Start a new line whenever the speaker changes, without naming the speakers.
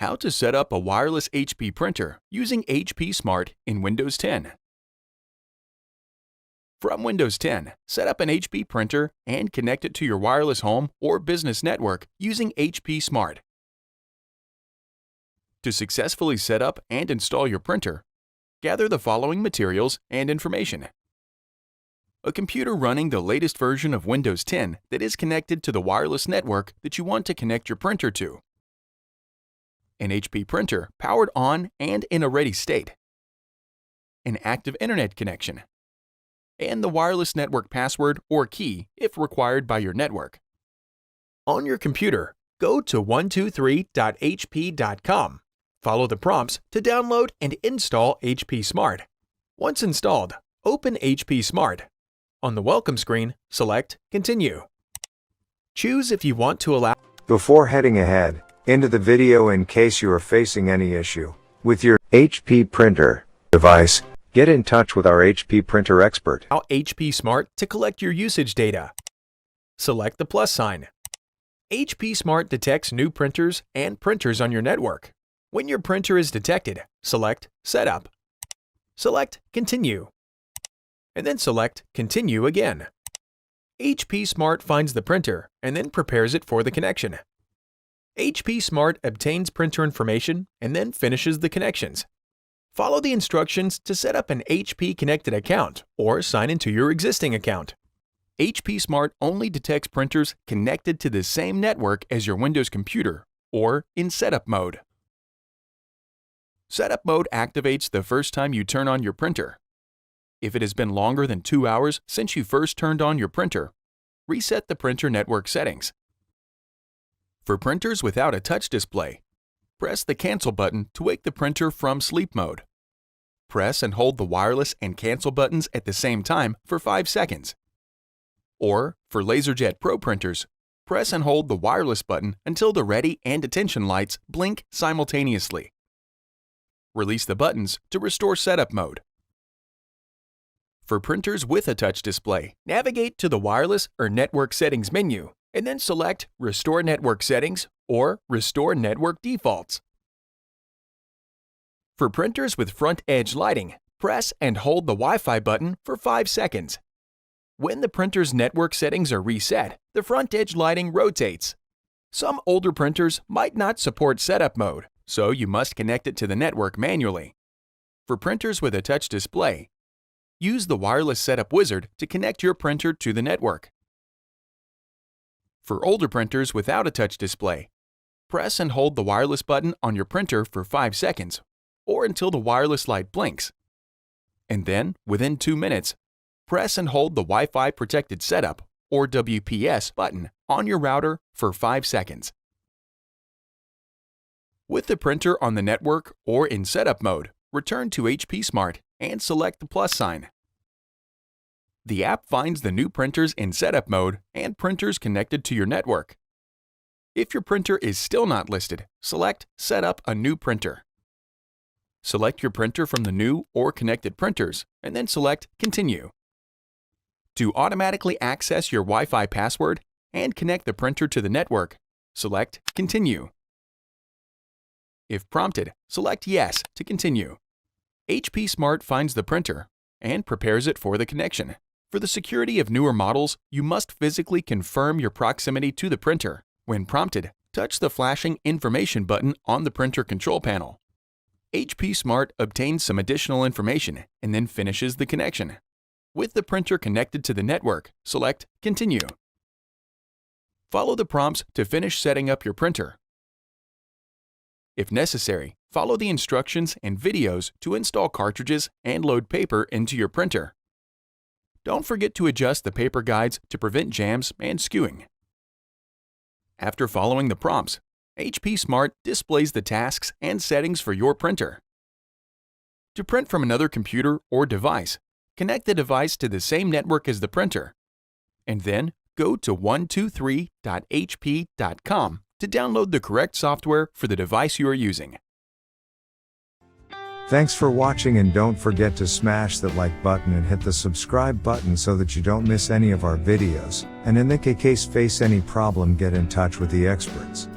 How to set up a wireless HP printer using HP Smart in Windows 10. From Windows 10, set up an HP printer and connect it to your wireless home or business network using HP Smart. To successfully set up and install your printer, gather the following materials and information. A computer running the latest version of Windows 10 that is connected to the wireless network that you want to connect your printer to. An HP printer powered on and in a ready state. An active internet connection. And the wireless network password or key if required by your network. On your computer, go to 123.hp.com. Follow the prompts to download and install HP Smart. Once installed, open HP Smart. On the welcome screen, select Continue. Choose if you want to allow.
Before heading ahead into the video, in case you are facing any issue with your HP printer device, get in touch with our HP printer expert.
Allow HP Smart to collect your usage data. Select the plus sign. HP Smart detects new printers and printers on your network. When your printer is detected, select Setup. Select Continue. And then select Continue again. HP Smart finds the printer and then prepares it for the connection. HP Smart obtains printer information and then finishes the connections. Follow the instructions to set up an HP connected account or sign into your existing account. HP Smart only detects printers connected to the same network as your Windows computer or in setup mode. Setup mode activates the first time you turn on your printer. If it has been longer than 2 hours since you first turned on your printer, reset the printer network settings. For printers without a touch display, press the Cancel button to wake the printer from sleep mode. Press and hold the wireless and cancel buttons at the same time for 5 seconds. Or, for LaserJet Pro printers, press and hold the wireless button until the ready and attention lights blink simultaneously. Release the buttons to restore setup mode. For printers with a touch display, navigate to the Wireless or Network Settings menu and then select Restore Network Settings or Restore Network Defaults. For printers with front edge lighting, press and hold the Wi-Fi button for 5 seconds. When the printer's network settings are reset, the front edge lighting rotates. Some older printers might not support setup mode, so you must connect it to the network manually. For printers with a touch display, use the Wireless Setup Wizard to connect your printer to the network. For older printers without a touch display, press and hold the wireless button on your printer for 5 seconds or until the wireless light blinks. And then, within 2 minutes, press and hold the Wi-Fi Protected Setup or WPS button on your router for 5 seconds. With the printer on the network or in setup mode, return to HP Smart and select the plus sign. The app finds the new printers in setup mode and printers connected to your network. If your printer is still not listed, select Set up a new printer. Select your printer from the new or connected printers and then select Continue. To automatically access your Wi-Fi password and connect the printer to the network, select Continue. If prompted, select Yes to continue. HP Smart finds the printer and prepares it for the connection. For the security of newer models, you must physically confirm your proximity to the printer. When prompted, touch the flashing Information button on the printer control panel. HP Smart obtains some additional information and then finishes the connection. With the printer connected to the network, select Continue. Follow the prompts to finish setting up your printer. If necessary, follow the instructions and videos to install cartridges and load paper into your printer. Don't forget to adjust the paper guides to prevent jams and skewing. After following the prompts, HP Smart displays the tasks and settings for your printer. To print from another computer or device, connect the device to the same network as the printer, and then go to 123.hp.com to download the correct software for the device you are using.
Thanks for watching, and don't forget to smash that like button and hit the subscribe button so that you don't miss any of our videos. And in the case face any problem, get in touch with the experts.